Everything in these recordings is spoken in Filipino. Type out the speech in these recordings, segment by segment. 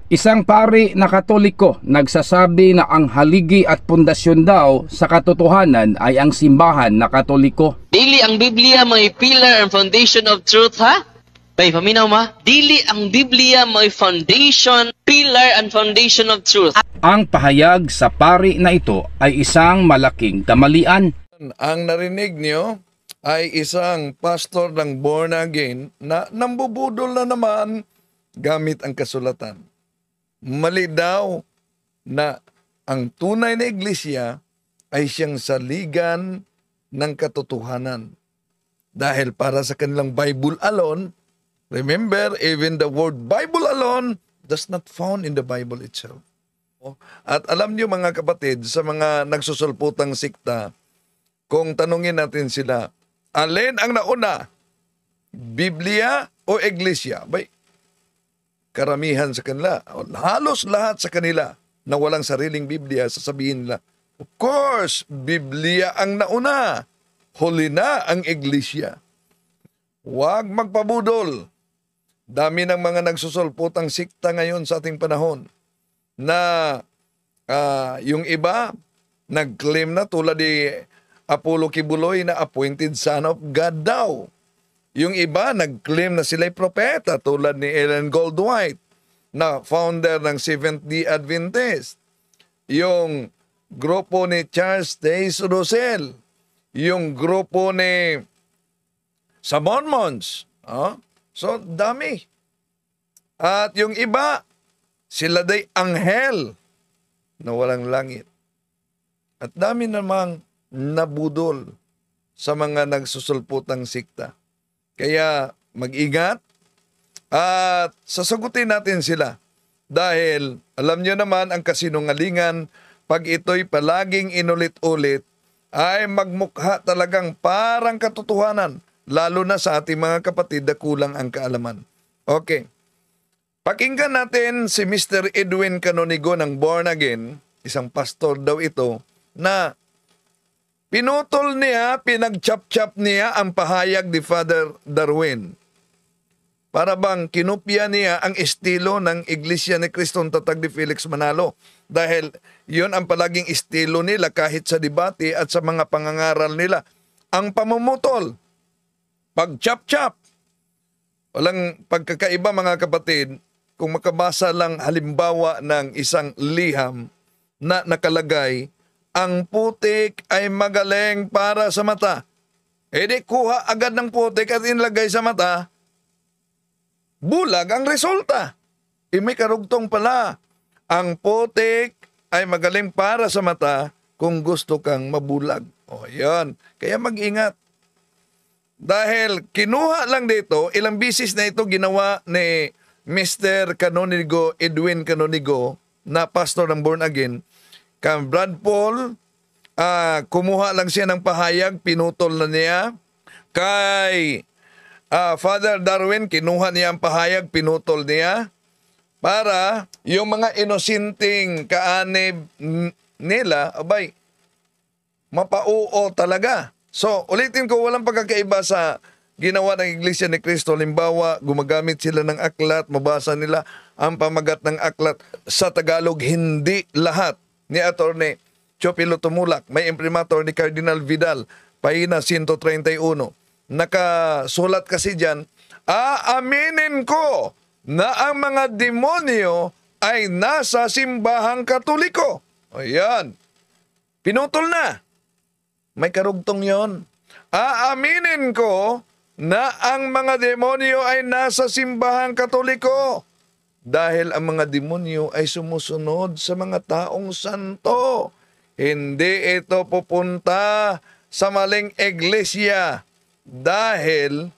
Isang pari na Katoliko nagsasabi na ang haligi at pundasyon daw sa katotohanan ay ang simbahan na Katoliko. Dili ang Biblia may pillar and foundation of truth, ha? Bay, paminaw ma? Dili ang Biblia may foundation, pillar and foundation of truth. Ang pahayag sa pari na ito ay isang malaking kamalian. Ang narinig niyo ay isang pastor ng born again na nambubudol na naman gamit ang kasulatan. Mali daw na ang tunay na iglesia ay siyang saligan ng katotohanan. Dahil para sa kanilang Bible alone, remember, even the word Bible alone does not found in the Bible itself. At alam niyo mga kapatid, sa mga nagsusulputang sikta, kung tanungin natin sila, alin ang nauna? Biblia o iglesia? Bay, karamihan sa kanila, halos lahat sa kanila na walang sariling Biblia, sasabihin nila, of course, Biblia ang nauna. Huli na ang iglesia. Huwag magpabudol. Dami ng mga nagsusulputang sikta ngayon sa ating panahon na yung iba nag-claim na tulad ni Apollo Kibuloy na appointed son of God daw. Yung iba nag-claim na sila'y propeta tulad ni Ellen Goldwhite na founder ng Seventh-day Adventist. Yung grupo ni Charles Taze Russell. Yung grupo ni sa Mormons. So, dami. At yung iba, sila day anghel na walang langit. At dami namang nabudol sa mga nagsusulputang sikta. Kaya mag-ingat at sasagutin natin sila. Dahil alam nyo naman ang kasinungalingan, pag ito'y palaging inulit-ulit, ay magmukha talagang parang katotohanan, lalo na sa ating mga kapatid na kulang ang kaalaman. Okay. Pakinggan natin si Mr. Edwin Canonigo ng Born Again, isang pastor daw ito, na pinutol niya, pinag-chop-chop niya ang pahayag ni Father Darwin. Para bang kinopya niya ang estilo ng Iglesia ni Kristong Tatag ni Felix Manalo. Dahil yun ang palaging estilo nila kahit sa debate at sa mga pangangaral nila. Ang pamumutol, pag-chop-chop. Walang pagkakaiba mga kapatid kung makabasa lang halimbawa ng isang liham na nakalagay, ang putik ay magaling para sa mata. E di kuha agad ng putik at inlagay sa mata, bulag ang resulta. E may karugtong pala, ang putik ay magaling para sa mata kung gusto kang mabulag. O yan, kaya mag-ingat. Dahil kinuha lang dito, ilang bisis na ito ginawa ni Mr. Canonigo, Edwin Canonigo, na pastor ng Born Again. Kang Brad Paul, kumuha lang siya ng pahayag, pinutol na niya. Kay Father Darwin, kinuha niya ang pahayag, pinutol niya. Para yung mga inosinting kaanib nila, abay, mapauo talaga. So, ulitin ko, walang pagkakaiba sa ginawa ng Iglesia ni Cristo. Halimbawa, gumagamit sila ng aklat, mabasa nila ang pamagat ng aklat. Sa Tagalog, hindi lahat. Ni Atty. Chopilo Tumulak, may imprimatur ni Cardinal Vidal, pahina 131. Nakasulat kasi dyan, aaminin ko na ang mga demonyo ay nasa simbahang Katoliko. O yan, pinutol na. May karugtong yon. Aaminin ko na ang mga demonyo ay nasa simbahang Katoliko. Dahil ang mga demonyo ay sumusunod sa mga taong santo. Hindi ito pupunta sa maling iglesia. Dahil,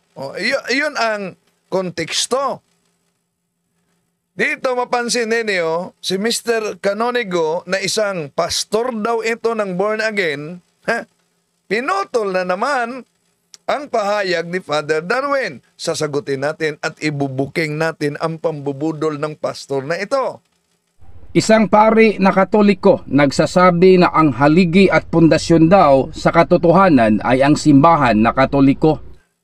yun ang konteksto. Dito mapansin ninyo, si Mr. Canonigo na isang pastor daw ito ng Born Again, pinutol na naman ang pahayag ni Father Darwin. Sasagutin natin at ibubuking natin ang pambubudol ng pastor na ito. Isang pari na Katoliko nagsasabi na ang haligi at pundasyon daw sa katotohanan ay ang simbahan na Katoliko.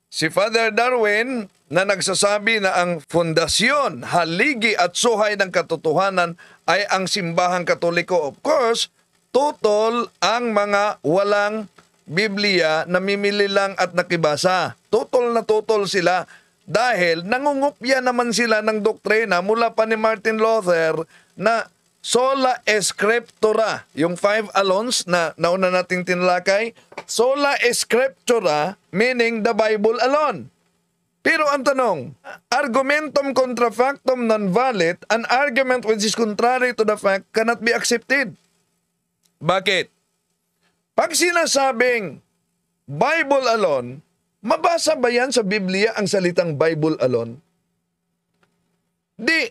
Si Father Darwin na nagsasabi na ang fundasyon, haligi at suhay ng katotohanan ay ang simbahang Katoliko. Of course, tutol ang mga walang Biblia, namimili lang at nakibasa. Tutol na tutol sila dahil nangungupya naman sila ng doktrina mula pa ni Martin Luther na sola scriptura, yung 5 alons na nauna nating tinalakay, sola scriptura meaning the Bible alone. Pero ang tanong, argumentum contra factum non valid, an argument which is contrary to the fact cannot be accepted. Bakit? Pag sinasabing Bible alone, mabasa ba yan sa Biblia ang salitang Bible alone? Di,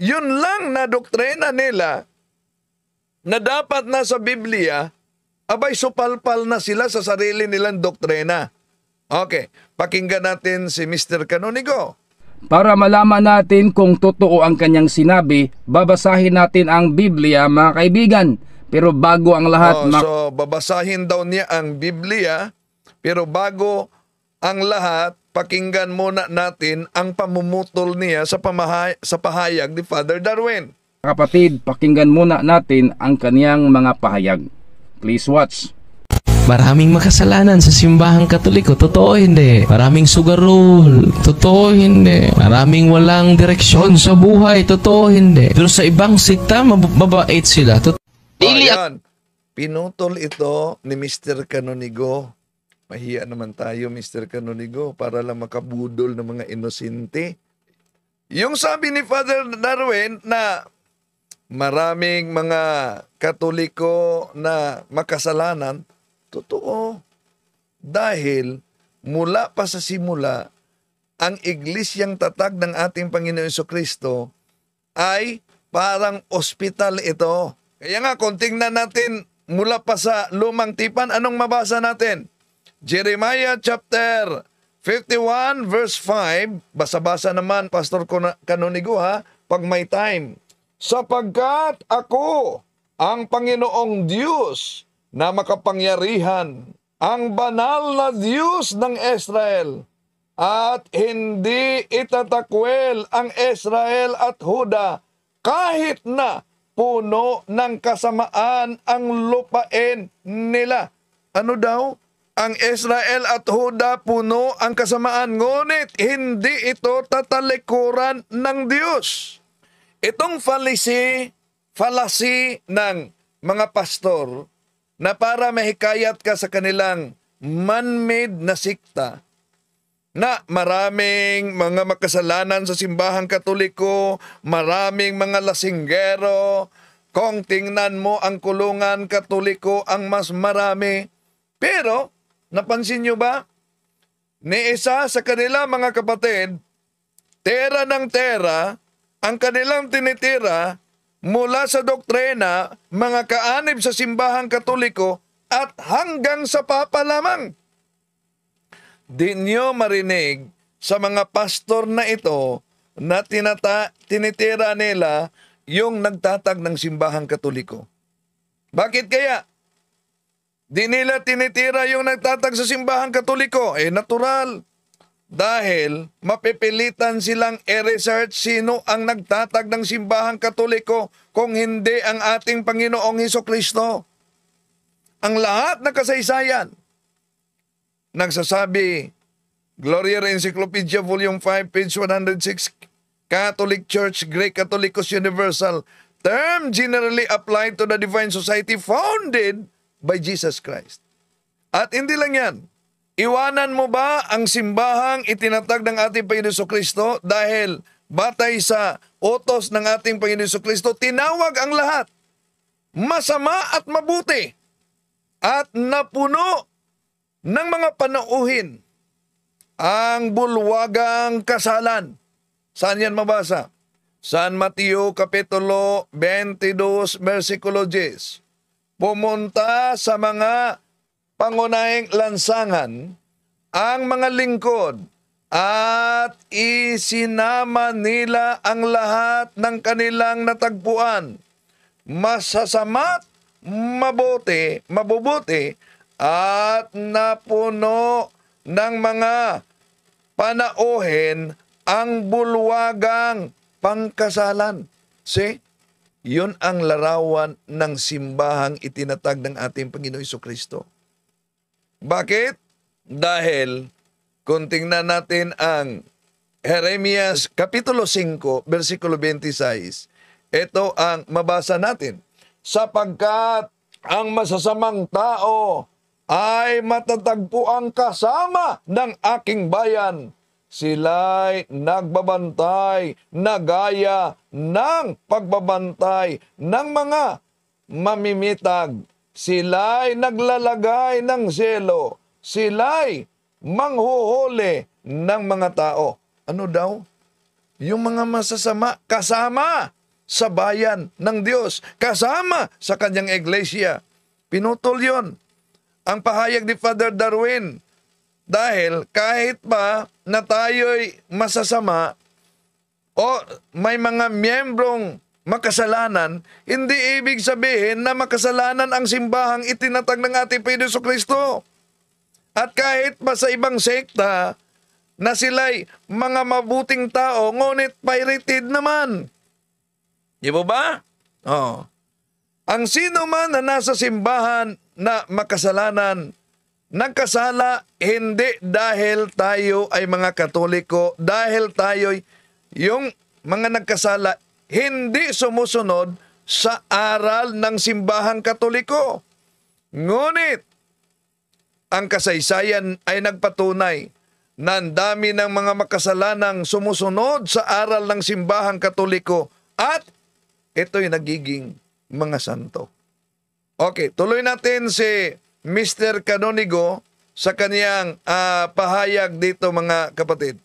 yun lang na doktrina nila na dapat na sa Biblia, abay supalpal na sila sa sarili nilang doktrina. Okay, pakinggan natin si Mr. Canonigo. Para malaman natin kung totoo ang kanyang sinabi, babasahin natin ang Biblia, mga kaibigan. Pero bago ang lahat... So, babasahin daw niya ang Biblia, pero bago ang lahat, pakinggan muna natin ang pamumutol niya sa pahayag ni Father Darwin. Kapatid, pakinggan muna natin ang kaniyang mga pahayag. Please watch. Maraming makasalanan sa simbahang Katoliko, totoo hindi. Maraming sugarol, totoo hindi. Maraming walang direksyon sa buhay, totoo hindi. Pero sa ibang sikta, mababait sila. Dili Ayan, pinutol ito ni Mr. Canonigo. Mahiya naman tayo, Mr. Canonigo, para lang makabudol ng mga inosente. Yung sabi ni Father Darwin na maraming mga Katoliko na makasalanan, totoo. Dahil mula pa sa simula, ang iglesyang tatag ng ating Panginoon Jesucristo ay parang ospital ito. Kaya nga, kung tingnan natin mula pa sa lumang tipan, anong mabasa natin? Jeremiah chapter 51 verse 5, basa-basa naman, Pastor Canonigo ha, pag may time. Sapagkat ako ang Panginoong Diyos na makapangyarihan, ang banal na Diyos ng Israel, at hindi itatakwil ang Israel at Huda kahit na puno ng kasamaan ang lupain nila. Ano daw? Ang Israel at Huda puno ang kasamaan, ngunit hindi ito tatalikuran ng Diyos. Itong fallacy ng mga pastor na para mahikayat ka sa kanilang man-made na sikta na maraming mga makasalanan sa simbahang Katoliko, maraming mga lasinggero, kung tingnan mo ang kulungan Katoliko ang mas marami. Pero, napansin nyo ba? Ni isa sa kanila mga kapatid, tera ng tera, ang kanilang tinitira mula sa doktrina, mga kaanib sa simbahang Katoliko at hanggang sa Papa lamang. Di nyo marinig sa mga pastor na ito na tinitira nila yung nagtatag ng simbahang Katoliko. Bakit kaya? Di nila tinitira yung nagtatag sa simbahang Katoliko. Natural. Dahil mapipilitan silang i-research sino ang nagtatag ng simbahang Katoliko kung hindi ang ating Panginoong Hesukristo. Ang lahat na kasaysayan, nagsasabi, Gloria Encyclopedia Volume 5, page 106, Catholic Church, Greek Catholicos Universal, term generally applied to the divine society founded by Jesus Christ. At hindi lang yan, iwanan mo ba ang simbahang itinatag ng ating Panginoon Jesucristo dahil batay sa utos ng ating Panginoon Jesucristo, tinawag ang lahat, masama at mabuti, at napuno ng mga panauhin ang bulwagang kasalan. Saan yan mabasa? San Mateo Kapitulo 22, versikulo 10. Pumunta sa mga pangunahing lansangan ang mga lingkod at isinama nila ang lahat ng kanilang natagpuan, masasama't mabubuti, at napuno ng mga panauhin ang bulwagang pangkasalan. See? Yun ang larawan ng simbahang itinatag ng ating Panginoon Jesucristo. Bakit? Dahil kung tingnan natin ang Jeremias Kapitulo 5, versikulo 26, ito ang mabasa natin. Sapagkat ang masasamang tao ay matatagpuang kasama ng aking bayan. Sila'y nagbabantay na gaya ng pagbabantay ng mga mamimitag. Sila'y naglalagay ng zelo. Sila'y manghuhuli ng mga tao. Ano daw? Yung mga masasama kasama sa bayan ng Diyos, kasama sa kanyang iglesia. Pinutol yun. Ang pahayag ni Father Darwin, dahil kahit pa na tayo'y masasama o may mga miyembrong makasalanan, hindi ibig sabihin na makasalanan ang simbahang itinatag ng ating Panginoon Jesucristo. At kahit pa sa ibang sekta na sila'y mga mabuting tao, ngunit pirated naman. Di ba? Oh. Ang sino man na nasa simbahan na makasalanan, nagkasala hindi dahil tayo ay mga Katoliko, dahil tayo yung mga nagkasala hindi sumusunod sa aral ng simbahang Katoliko. Ngunit ang kasaysayan ay nagpatunay na ang dami ng mga makasalanang sumusunod sa aral ng simbahang Katoliko at ito'y nagiging mga santo. Okay, tuloy natin si Mr. Canonigo sa kaniyang pahayag dito, mga kapatid.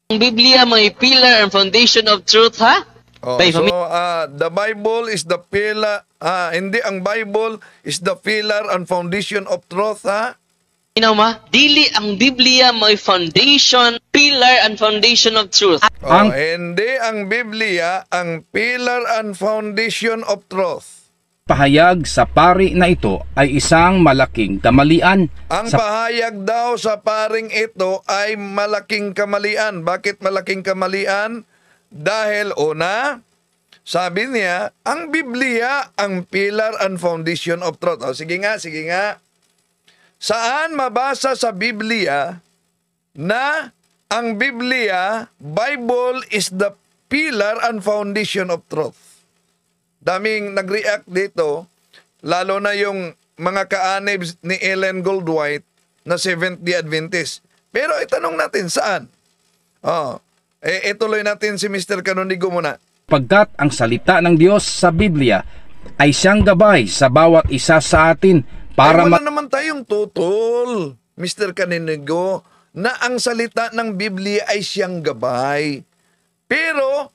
Ang Biblia may pillar and foundation of truth, ha? The Bible is the pillar, hindi ang Bible is the pillar and foundation of truth, ha? Dili ang Biblia may foundation, pillar and foundation of truth. Hindi ang Biblia ang pillar and foundation of truth. Pahayag sa pari na ito ay isang malaking kamalian. Ang pahayag daw sa paring ito ay malaking kamalian. Bakit malaking kamalian? Dahil una, sabi niya, ang Biblia ang pillar and foundation of truth. Sige nga. Saan mabasa sa Biblia na ang Biblia, Bible is the pillar and foundation of truth? Daming nag-react dito, lalo na yung mga kaanib ni Ellen Goldwhite na Seventh-day Adventist. Pero itanong natin, saan? Ituloy natin si Mr. Canonigo muna. Pagkat ang salita ng Diyos sa Biblia ay siyang gabay sa bawat isa sa atin para wala naman tayong tutol, Mr. Canonigo, na ang salita ng Biblia ay siyang gabay. Pero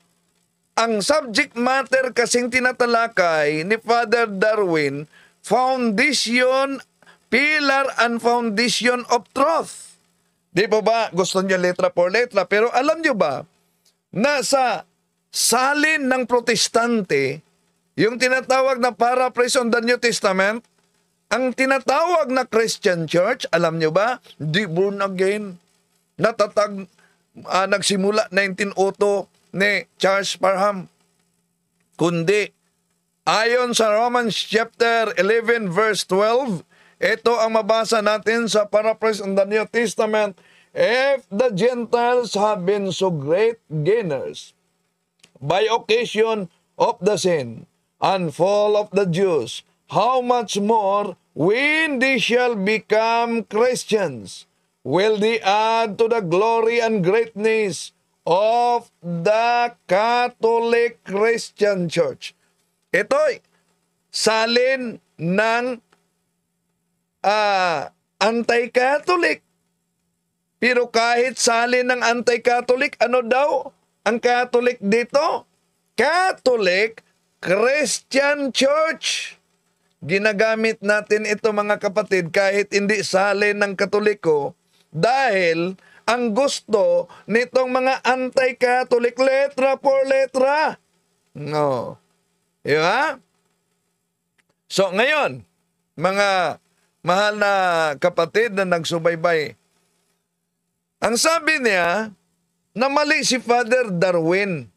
ang subject matter kasing tinatalakay ni Father Darwin, foundation, pillar and foundation of truth. Di ba gusto niya letra por letra? Pero alam niyo ba na sa salin ng protestante, yung tinatawag na paraphrase on the New Testament, ang tinatawag na Christian Church, alam niyo ba, di born again. Nagsimula 1902 ni Charles Parham. Kundi, ayon sa Romans chapter 11 verse 12, ito ang mabasa natin sa paraphrase on the New Testament. If the Gentiles have been so great gainers by occasion of the sin and fall of the Jews, how much more when they shall become Christians will they add to the glory and greatness of the Catholic Christian Church. Ito'y salin ng anti-Catholic. Pero kahit salin ng anti-Catholic, ano daw ang Catholic dito? Catholic Christian Church. Ginagamit natin ito, mga kapatid, kahit hindi salin ng Katoliko, dahil ang gusto nitong mga anti-Catholic, letra por letra. No. Diba? So ngayon, mga mahal na kapatid na nagsubaybay, Ang sabi niya, na mali si Father Darwin,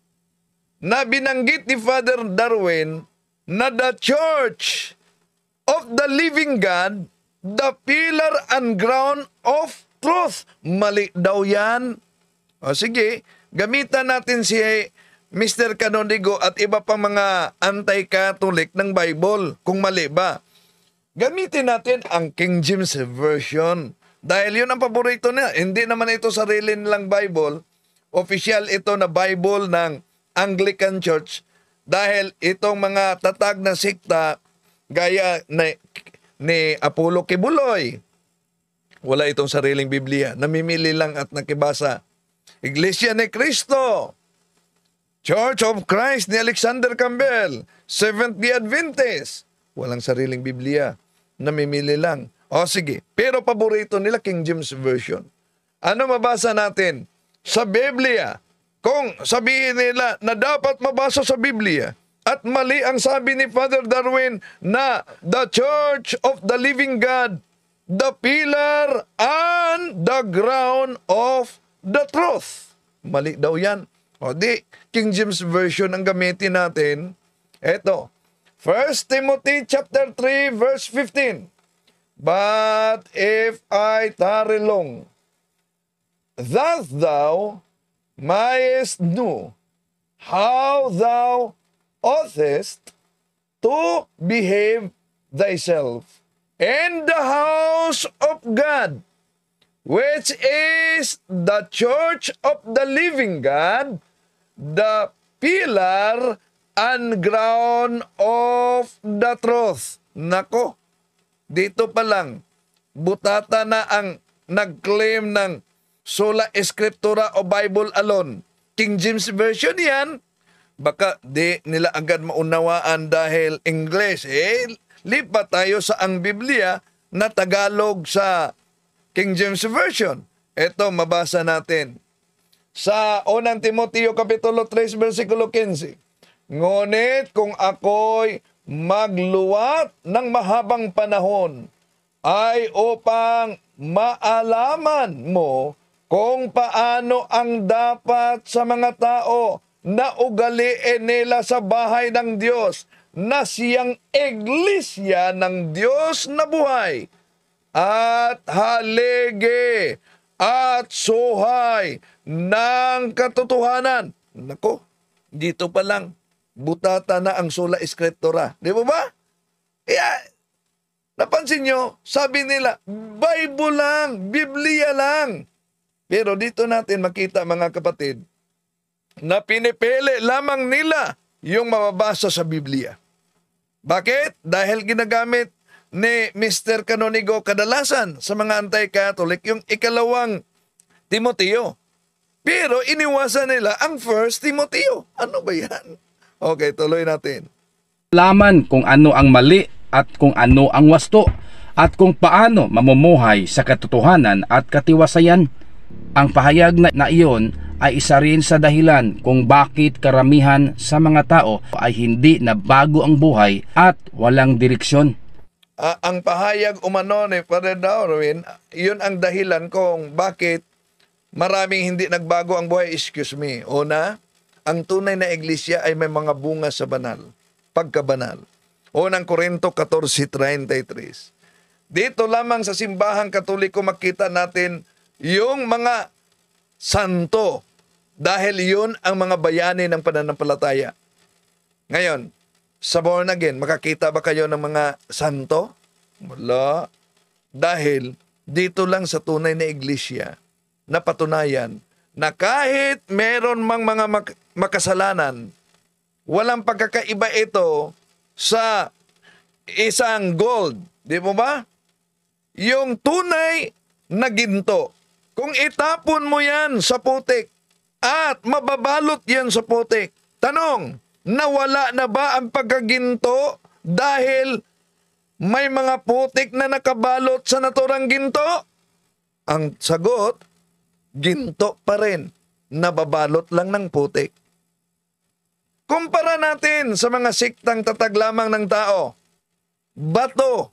na binanggit ni Father Darwin na the Church of the Living God, the pillar and ground of truth. Mali daw yan. O sige, gamitan natin si Mr. Canonigo at iba pa mga anti-Catholic ng Bible kung mali ba. Gamitin natin ang King James Version. Dahil yun ang paborito niya. Hindi naman ito sarili nilang Bible. Official ito na Bible ng Anglican Church. Dahil itong mga tatag na sikta gaya ni Apollo Kibuloy, wala itong sariling Biblia. Namimili lang at nakibasa. Iglesia ni Cristo, Church of Christ ni Alexander Campbell, Seventh-day Adventist, walang sariling Biblia. Namimili lang. O sige, pero paborito nila King James Version. Ano mabasa natin sa Biblia? Kung sabihin nila na dapat mabasa sa Biblia at mali ang sabi ni Father Darwin na the Church of the Living God, the pillar and the ground of the truth. Mali daw yan. O di, King James Version ang gamitin natin. Eto, 1 Timothy chapter 3 verse 15. But if I tarry long, that thou mayest know how thou oughtest to behave thyself in the house of God, which is the church of the living God, the pillar and ground of the truth. Nako, dito pa lang, butata na ang nag-claim ng sola escritura o Bible alone. King James Version yan. Baka di nila agad maunawaan dahil English. Lipat tayo sa ang Biblia na Tagalog sa King James Version. Ito, mabasa natin. Sa 1 Timoteo Kapitulo 3, versikulo 15. Ngunit kung ako'y magluwat ng mahabang panahon, ay upang maalaman mo kung paano ang dapat sa mga tao na ugaliin nila sa bahay ng Diyos, na siyang iglesia ng Diyos na buhay, at haligi at suhay ng katotohanan. Nako, dito pa lang, butata na ang sola escritura. Di ba? Napansin nyo, sabi nila, Bible lang, Biblia lang. Pero dito natin makita, mga kapatid, na pinipili lamang nila yung mababasa sa Biblia. Bakit? Dahil ginagamit ni Mr. Canonigo kadalasan sa mga anti-Catholic yung ikalawang Timoteo. Pero iniwasan nila ang 1 Timoteo. Ano ba yan? Okay, tuloy natin. Laman kung ano ang mali at kung ano ang wasto at kung paano mamumuhay sa katotohanan at katiwasayan. Ang pahayag na iyon ay isa rin sa dahilan kung bakit karamihan sa mga tao ay hindi na bago ang buhay at walang direksyon. Ang pahayag umano ni Father Darwin, yun ang dahilan kung bakit maraming hindi nagbago ang buhay. Excuse me. Una, ang tunay na iglesia ay may mga bunga sa banal, pagkabanal. Unang Korinto 14:33. Dito lamang sa simbahang Katoliko makita natin yung mga santo, dahil yun ang mga bayani ng pananampalataya. Ngayon, sa born again, makakita ba kayo ng mga santo? Wala. Dahil dito lang sa tunay na iglesia napatunayan na kahit meron mang mga makasalanan, walang pagkakaiba ito sa isang gold. Di mo ba? Yung tunay na ginto, kung itapon mo yan sa putik at mababalot yan sa putik, tanong, nawala na ba ang pagkaginto dahil may mga putik na nakabalot sa naturang ginto? Ang sagot, ginto pa rin, nababalot lang ng putik. Kumpara natin sa mga siktang tatag lamang ng tao. Bato,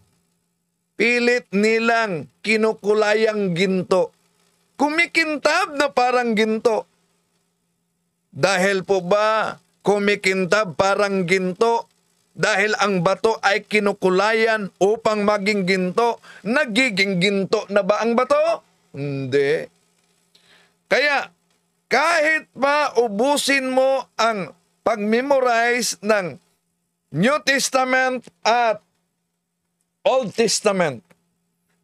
pilit nilang kinukulayang ginto. kumikintab na parang ginto. Dahil po ba kumikintab parang ginto? Dahil ang bato ay kinukulayan upang maging ginto, nagiging ginto na ba ang bato? Hindi. Kaya, kahit pa ubusin mo ang pag-memorize ng New Testament at Old Testament,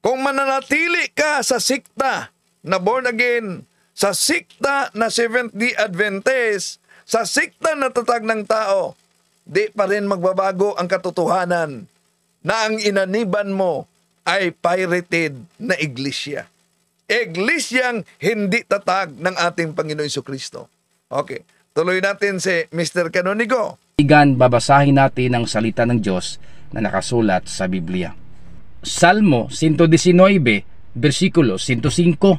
kung mananatili ka sa sikta na born again, sa sikta na Seventh-day Adventist, sa sikta na tatag ng tao, di pa rin magbabago ang katotohanan na ang inaniban mo ay pirated na iglesia. Iglesyang hindi tatag ng ating Panginoon Jesucristo. Okay, tuloy natin si Mr. Canonigo. Kaibigan, babasahin natin ang salita ng Diyos na nakasulat sa Biblia. Salmo 119, versikulo 105.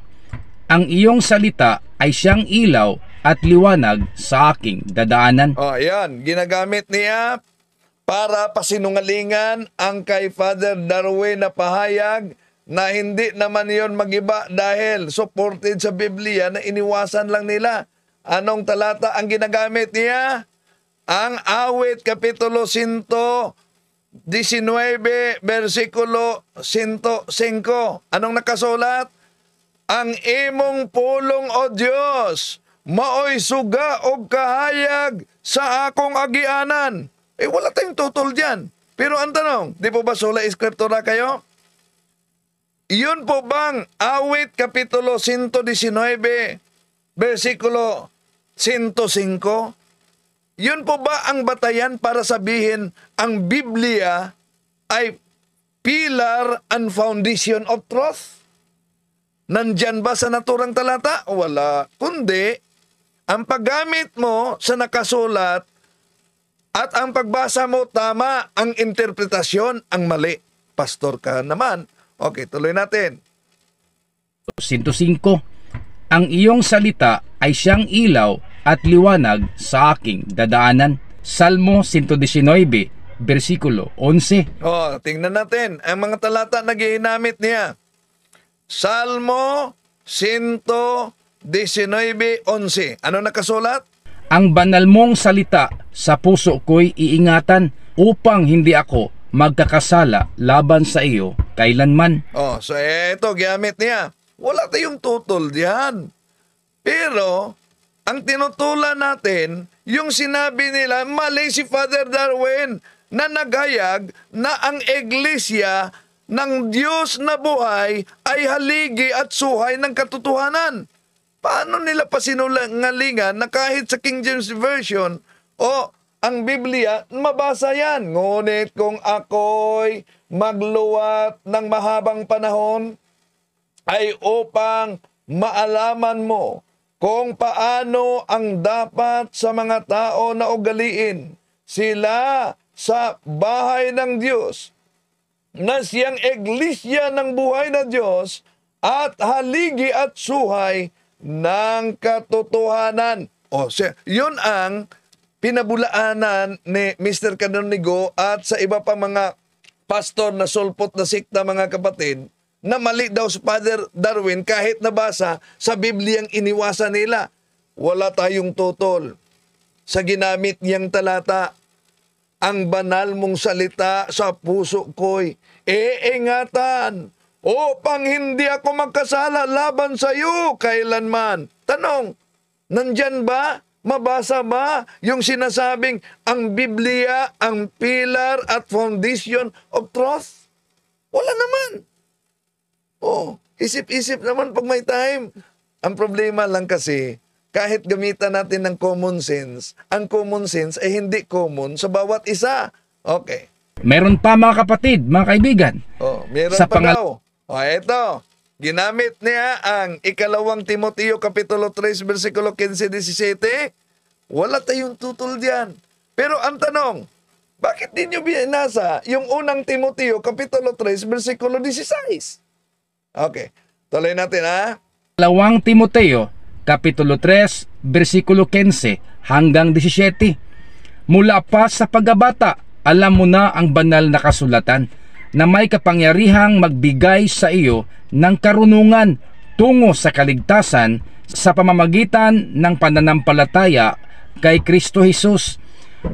Ang iyong salita ay siyang ilaw at liwanag sa aking dadaanan. Ayan, ginagamit niya para pasinungalingan ang kay Father Darwin na pahayag na hindi naman yon magiba dahil supported sa Biblia na iniwasan lang nila. Anong talata ang ginagamit niya? Ang Awit Kapitulo 119, versikulo 105. Anong nakasulat? Ang imong pulong, O Diyos, maoy suga og kahayag sa akong agianan. Wala tayong tutol dyan. Pero ang tanong, di po ba sola eskriptura kayo? Iyon po bang Awit Kapitulo 119, versikulo 105? Yun po ba ang batayan para sabihin ang Biblia ay pillar and foundation of truth? Nandyan ba sa naturang talata? Wala. Kundi, ang paggamit mo sa nakasulat at ang pagbasa mo tama, ang interpretasyon ang mali. Pastor ka naman. Okay, tuloy natin. 105. Ang iyong salita ay siyang ilaw at liwanag sa aking dadaanan. Salmo 119, versikulo 11. Tingnan natin ang mga talata na ginamit niya. Salmo 119:11. Ano nakasulat? Ang banal mong salita sa puso ko'y iingatan upang hindi ako magkakasala laban sa iyo kailanman. So eto, gamit niya. Wala tayong tutol diyan. Pero, ang tinutulan natin, yung sinabi nila, mali si Father Darwin na naghayag na ang iglesia ng Diyos na buhay ay haligi at suhay ng katotohanan. Paano nila pasinungalingan na kahit sa King James Version ang Biblia, mabasa yan. Ngunit kung ako'y magluwat ng mahabang panahon, ay upang maalaman mo kung paano ang dapat sa mga tao na ugaliin sila sa bahay ng Diyos, na siyang iglesia ng buhay na Diyos at haligi at suhay ng katotohanan. Yun ang pinabulaanan ni Mr. Canonigo at sa iba pa mga pastor na sulpot na sikta, mga kapatid, na mali daw si Father Darwin kahit nabasa sa Bibliang iniwasan nila. Wala tayong tutol sa ginamit niyang talata. Ang banal mong salita sa puso ko'y iingatan upang hindi ako magkasala laban sa iyo kailanman. Tanong, nandyan ba? Mabasa ba yung sinasabing ang Biblia, ang pillar at foundation of truth? Wala naman. Isip-isip naman pag may time. Ang problema lang kasi, kahit gamitan natin ng common sense, ang common sense ay hindi common sa bawat isa. Okay. Meron pa mga kapatid, mga kaibigan. Meron sa pa daw. Ito. Ginamit niya ang 2 Timoteo Kapitulo 3, versikulo 15-17. Wala tayong tutol diyan. Pero ang tanong, bakit di nyo binasa yung 1 Timoteo Kapitulo 3, versikulo 16? Okay. Tuloy natin, ha? 2 Timoteo Kapitulo 3, versikulo 15 hanggang 17. Mula pa sa pagbabata, alam mo na ang banal na kasulatan na may kapangyarihang magbigay sa iyo ng karunungan tungo sa kaligtasan sa pamamagitan ng pananampalataya kay Kristo Jesus.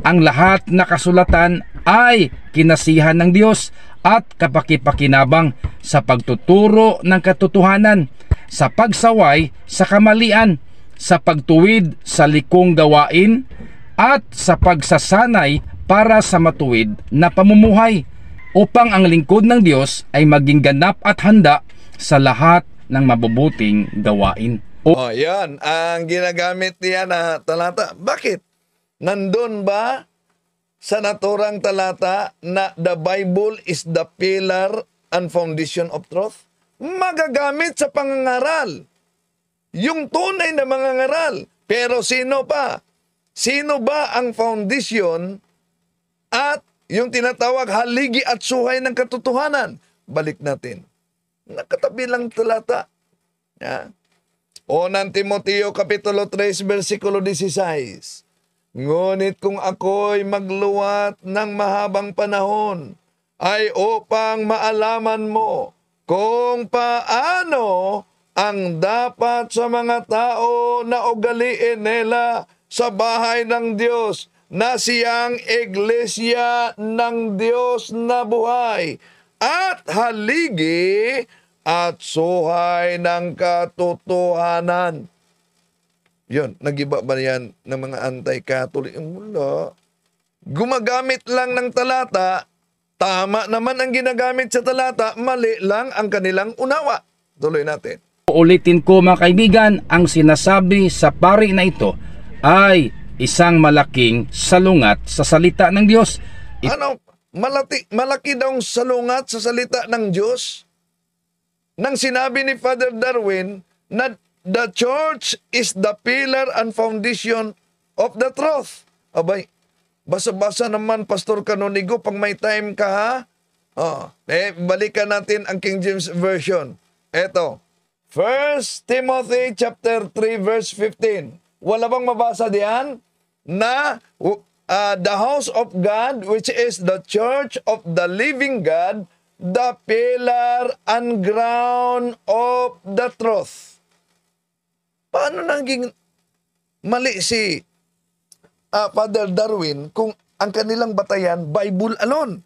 Ang lahat na kasulatan ay kinasihan ng Diyos at kapakipakinabang sa pagtuturo ng katotohanan, sa pagsaway sa kamalian, sa pagtuwid sa likong gawain, at sa pagsasanay para sa matuwid na pamumuhay, upang ang lingkod ng Diyos ay maging ganap at handa sa lahat ng mabubuting gawain. Oh, yan ang ginagamit niya na talata. Bakit? Nandun ba sa naturang talata na the Bible is the pillar and foundation of truth? Magagamit sa pangangaral. Yung tunay na mangangaral. Pero sino pa? Sino ba ang foundation at yung tinatawag haligi at suhay ng katotohanan? Balik natin. Nakatabi lang talata. Yeah. Unang Timoteo Kapitulo 3, versikulo 16. Ngunit kung ako'y magluwat ng mahabang panahon, ay upang maalaman mo kung paano ang dapat sa mga tao na ugaliin nila sa bahay ng Diyos, na siyang iglesia ng Diyos na buhay at haligi at suhay ng katotohanan. Yun, nagiba ba yan ng mga anti-Catholic? Wala. Gumagamit lang ng talata, tama naman ang ginagamit sa talata, mali lang ang kanilang unawa. Tuloy natin. Ulitin ko mga kaibigan, ang sinasabi sa pari na ito ay isang malaking salungat sa salita ng Diyos. Ano? Malaki daw salungat sa salita ng Diyos? Nang sinabi ni Father Darwin na the church is the pillar and foundation of the truth. Abay, basa-basa naman, Pastor Canonigo, pag may time ka ha? Balikan natin ang King James Version. Eto, 1 Timothy chapter 3 verse 15. Wala bang mabasa diyan? Na the house of God, which is the church of the living God, the pillar and ground of the truth. Paano naging mali si Father Darwin kung ang kanilang batayan, Bible alone?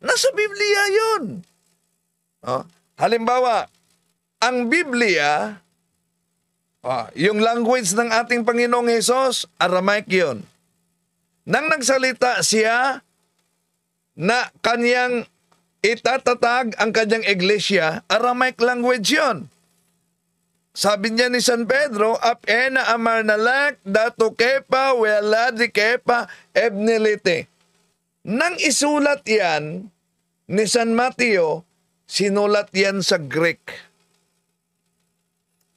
Nasa Biblia yun. Halimbawa, ang Biblia, yung language ng ating Panginoong Hesus, Aramaic yun. Nang nagsalita siya na kanyang itatatag ang kanyang iglesia, Aramaic language yun. Sabi niya ni San Pedro, apena amarnalak dato kepa weladi kepa ebnilite. Nang isulat yan ni San Mateo, sinulat yan sa Greek.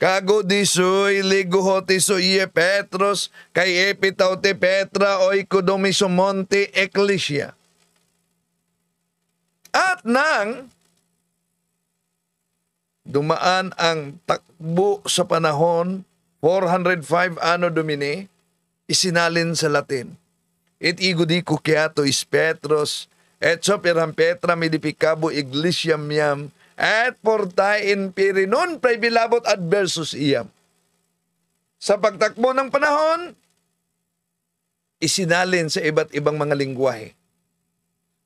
Kago disoy liguhoti so iye Petros kay epitaw te Petra oy kudomisomonte ecclesia. At nang dumaan ang takbo sa panahon, 405 anno Domini, isinalin sa Latin. Et igo di kukiato is Petros, et so piram Petra midipicabo iglesiam yam, et portain pirinon prebilabot adversus iyam. Sa pagtakbo ng panahon, isinalin sa iba't ibang mga lingwahe.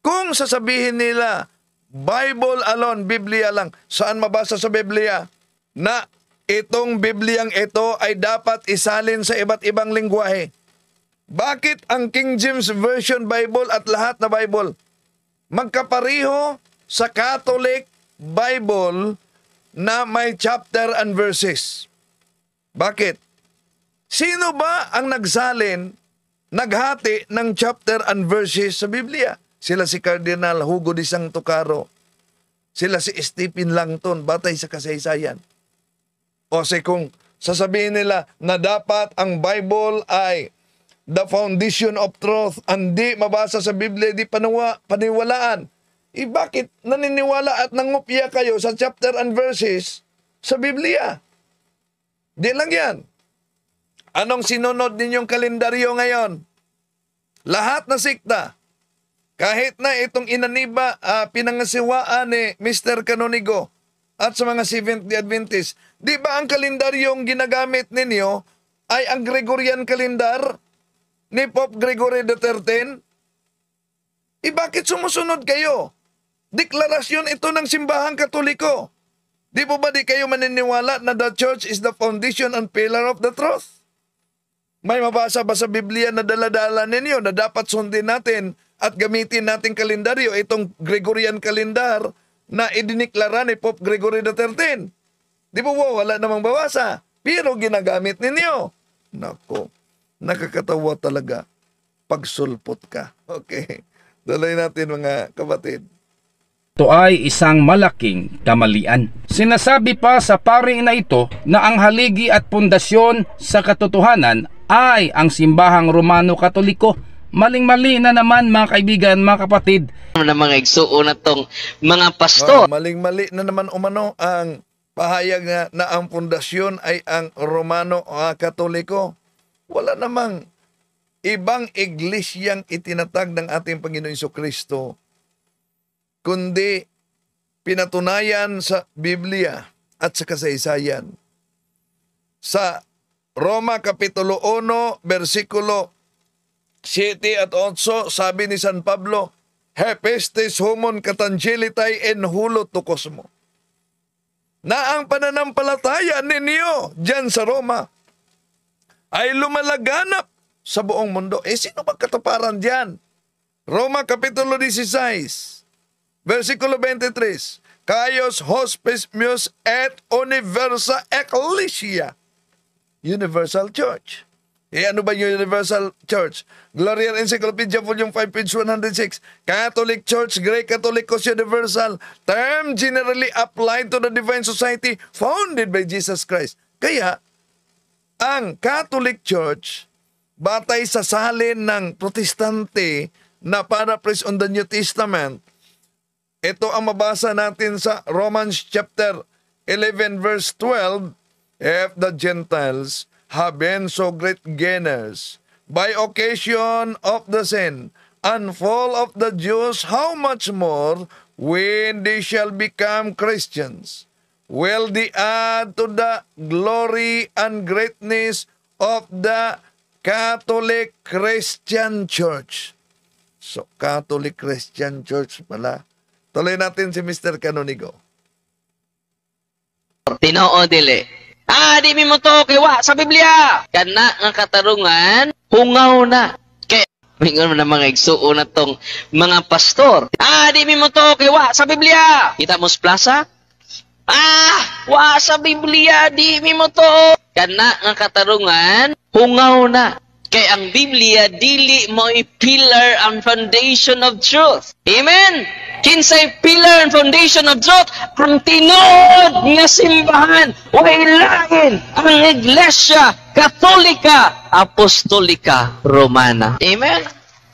Kung sasabihin nila, Bible alone, Biblia lang. Saan mabasa sa Biblia na itong Bibliang ito ay dapat isalin sa iba't ibang lingwahe? Bakit ang King James Version Bible at lahat na Bible magkapariho sa Catholic Bible na may chapter and verses? Bakit? Sino ba ang naghati ng chapter and verses sa Biblia? Sila si Cardinal Hugo de Santo Caro. Sila si Stephen Langton, batay sa kasaysayan. O kung sasabihin nila na dapat ang Bible ay the foundation of truth, hindi mabasa sa Biblia, di paniwalaan. Bakit naniniwala at nangupya kayo sa chapter and verses sa Biblia? Di lang yan. Anong sinunod ninyong kalendaryo ngayon? Lahat na sikta. Kahit na itong inaniba, pinangasiwaan ni Mr. Canonigo, at sa mga Seventh-day Adventist, di ba ang kalendaryong ginagamit ninyo ay ang Gregorian calendar ni Pope Gregory XIII? Bakit sumusunod kayo? Deklarasyon ito ng simbahang Katoliko. Di po ba di kayo maniniwala na the church is the foundation and pillar of the truth? May mabasa ba sa Biblia na daladala ninyo na dapat sundin natin at gamitin natin kalendaryo, itong Gregorian calendar na idiniklara ni Pope Gregory XIII? Di po ba wala namang babasa? Pero ginagamit ninyo. Nako, nakakatawa talaga. Pagsulpot ka. Okay. Dalay natin mga kapatid. Ito ay isang malaking kamalian. Sinasabi pa sa paring na ito na ang haligi at pundasyon sa katotohanan ay ang simbahang Romano Katoliko. Maling-mali na naman mga kaibigan, mga kapatid. Na mga igsuo na tong mga pastor. Maling-mali na naman umano ang pahayag na ang pundasyon ay ang Romano Katoliko. Wala namang ibang iglesyang itinatag ng ating Panginoon Jesucristo, kundi pinatunayan sa Biblia at sa kasaysayan. Sa Roma Kapitulo 1, versikulo 7 at 8, sabi ni San Pablo, Hepestes humon katangelitay en hulo tukos mo. Na ang pananampalataya ninyo dyan sa Roma ay lumalaganap sa buong mundo. Sino magkatuparan dyan? Roma Kapitulo 16, versikulo 23, Kaios hospes meus et universa ecclesia. Universal Church. Ano ba yung Universal Church? Glorian Encyclopedia Volume 5, page 106. Catholic Church, Greek Catholicos Universal. Term generally applied to the Divine Society founded by Jesus Christ. Kaya, ang Catholic Church, batay sa salin ng Protestante na paraphrase on the New Testament, ito ang mabasa natin sa Romans chapter 11 verse 12, if the Gentiles have been so great gainers by occasion of the sin and fall of the Jews, how much more when they shall become Christians will they add to the glory and greatness of the Catholic Christian Church. So, Catholic Christian Church pala. Tuloy natin si Mr. Canonigo. Tinoo dili. Di mi mo to kiwa sa Biblia. Kana nga katarungan, hungaw na. Kay mingon na mga igsuo na tong mga pastor. Di mi mo to kiwa sa Biblia. Kita mo sa plaza? Wa sa Biblia, di mi mo to. Kana nga katarungan, hungaw na. Kay ang Biblia dili mo pillar and foundation of truth. Amen. Kinsay pillar and foundation of truth? Ang tinuod nga simbahan, way lain ang Iglesia Katolika Apostolika Romana. Amen?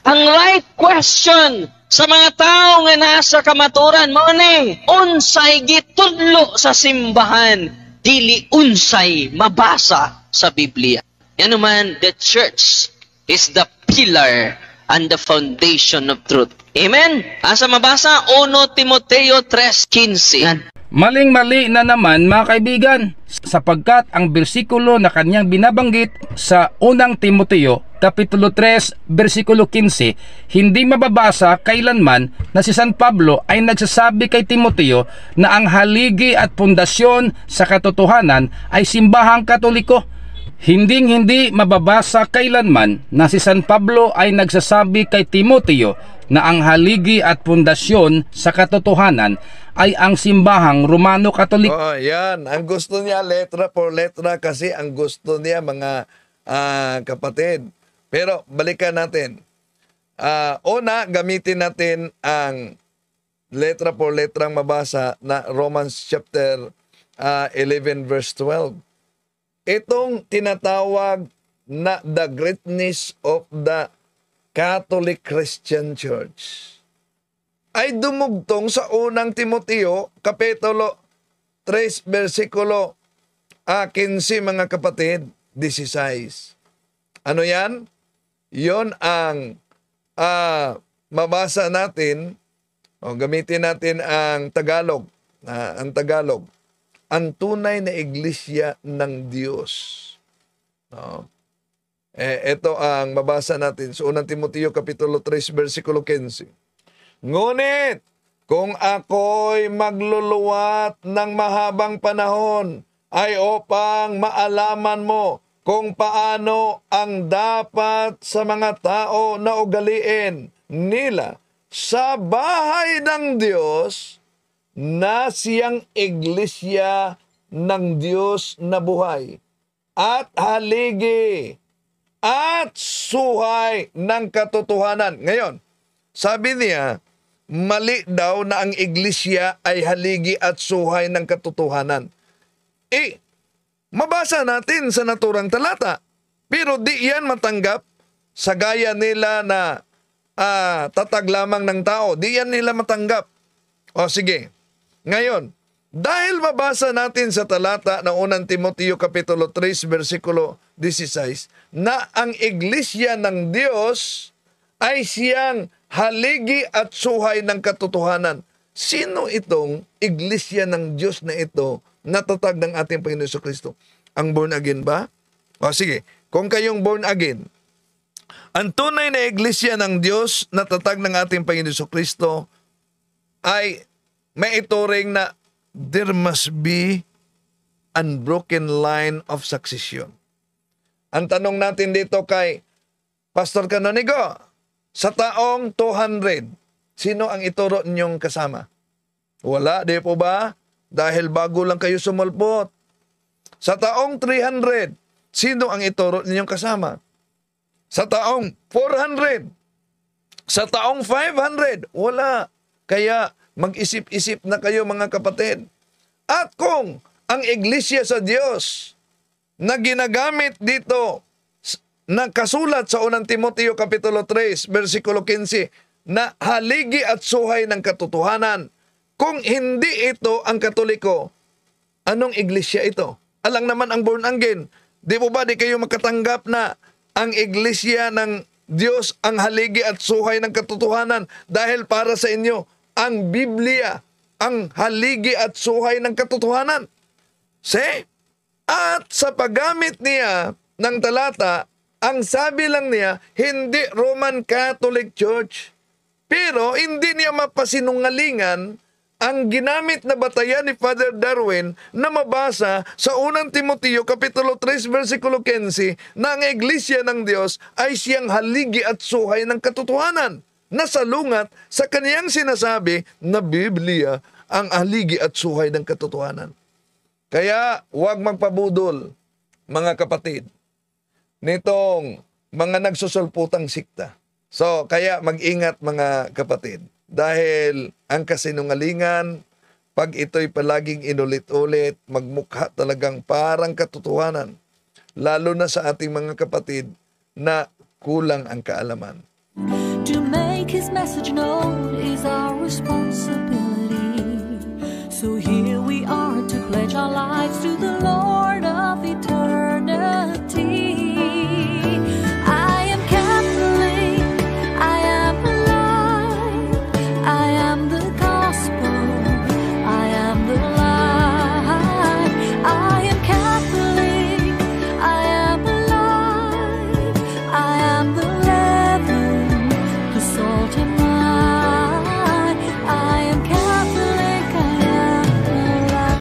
Ang right question sa mga tao nga nasa kamaturan mo ni, unsay gitudlo sa simbahan, dili unsay mabasa sa Biblia. Yan naman, the church is the pillar and the foundation of truth. Amen? Asa mabasa? 1 Timoteo 3:15. Maling-mali na naman mga kaibigan, sapagkat ang bersikulo na kanyang binabanggit sa unang Timoteo, Kapitulo 3, versikulo 15, hindi mababasa kailanman na si San Pablo ay nagsasabi kay Timoteo na ang haligi at pundasyon sa katotohanan ay simbahang Katoliko. Hinding-hindi mababasa kailanman na si San Pablo ay nagsasabi kay Timoteo na ang haligi at pundasyon sa katotohanan ay ang simbahang Romano Katoliko. Yan. Ang gusto niya, letra por letra, kasi ang gusto niya, mga kapatid. Pero balikan natin. Una, gamitin natin ang letra por letrang mabasa na Romans chapter 11 verse 12. Itong tinatawag na the greatness of the Catholic Christian Church ay dumugtong sa unang Timoteo, Kapitulo 3, versikulo 15, mga kapatid, 16. Ano yan? Yon ang mabasa natin, o gamitin natin ang Tagalog. ang Tagalog, ang tunay na iglesia ng Diyos. No? Ito ang mabasa natin sa 1 Timoteo Kapitulo 3, versikulo 15. Ngunit, kung ako'y magluluwat ng mahabang panahon, ay upang maalaman mo kung paano ang dapat sa mga tao na ugaliin nila sa bahay ng Diyos na siyang iglesia ng Diyos na buhay at haligi at suhay ng katotohanan. Ngayon, sabi niya, mali daw na ang iglesia ay haligi at suhay ng katotohanan. Mabasa natin sa naturang talata, pero di yan matanggap sa gaya nila na tatag lamang ng tao. Di yan nila matanggap. O sige, ngayon, dahil mabasa natin sa talata ng 1 Timoteo Kapitulo 3, versikulo 16, na ang iglesia ng Diyos ay siyang haligi at suhay ng katotohanan. Sino itong iglesia ng Diyos na ito natatag ng ating Panginoon Jesucristo? Ang born again ba? O sige, kung kayong born again, ang tunay na iglesia ng Diyos natatag ng ating Panginoon Jesucristo ay may ituring na there must be unbroken line of succession. Ang tanong natin dito kay Pastor Canonigo, sa taong 200, sino ang ituro ninyong kasama? Wala, di po ba? Dahil bago lang kayo sumulpot. Sa taong 300, sino ang ituro ninyong kasama? Sa taong 400, sa taong 500, wala. Kaya mag-isip-isip na kayo mga kapatid. At kung ang iglesia sa Diyos na ginagamit dito na kasulat sa 1 Timoteo Kapitulo 3, versikulo 15, na haligi at suhay ng katotohanan, kung hindi ito ang Katoliko, anong iglesia ito? Alang naman ang born again. Di po ba di kayo makatanggap na ang iglesia ng Diyos ang haligi at suhay ng katotohanan dahil para sa inyo, ang Biblia ang haligi at suhay ng katotohanan? At sa paggamit niya ng talata, ang sabi lang niya, hindi Roman Catholic Church. Pero hindi niya mapasinungalingan ang ginamit na batayan ni Father Darwin na mabasa sa 1 Timoteo Kapitulo 3, versikulo 15 na ang iglesia ng Diyos ay siyang haligi at suhay ng katotohanan. Nasalungat sa kaniyang sinasabi na Biblia ang haligi at suhay ng katotohanan. Kaya huwag magpabudol, mga kapatid, nitong mga nagsusulputang sikta. So, kaya mag-ingat mga kapatid. Dahil ang kasinungalingan, pag ito'y palaging inulit-ulit, magmukha talagang parang katotohanan. Lalo na sa ating mga kapatid na kulang ang kaalaman. To make His message known is our responsibility. So here we are to pledge our lives to the Lord of eternity.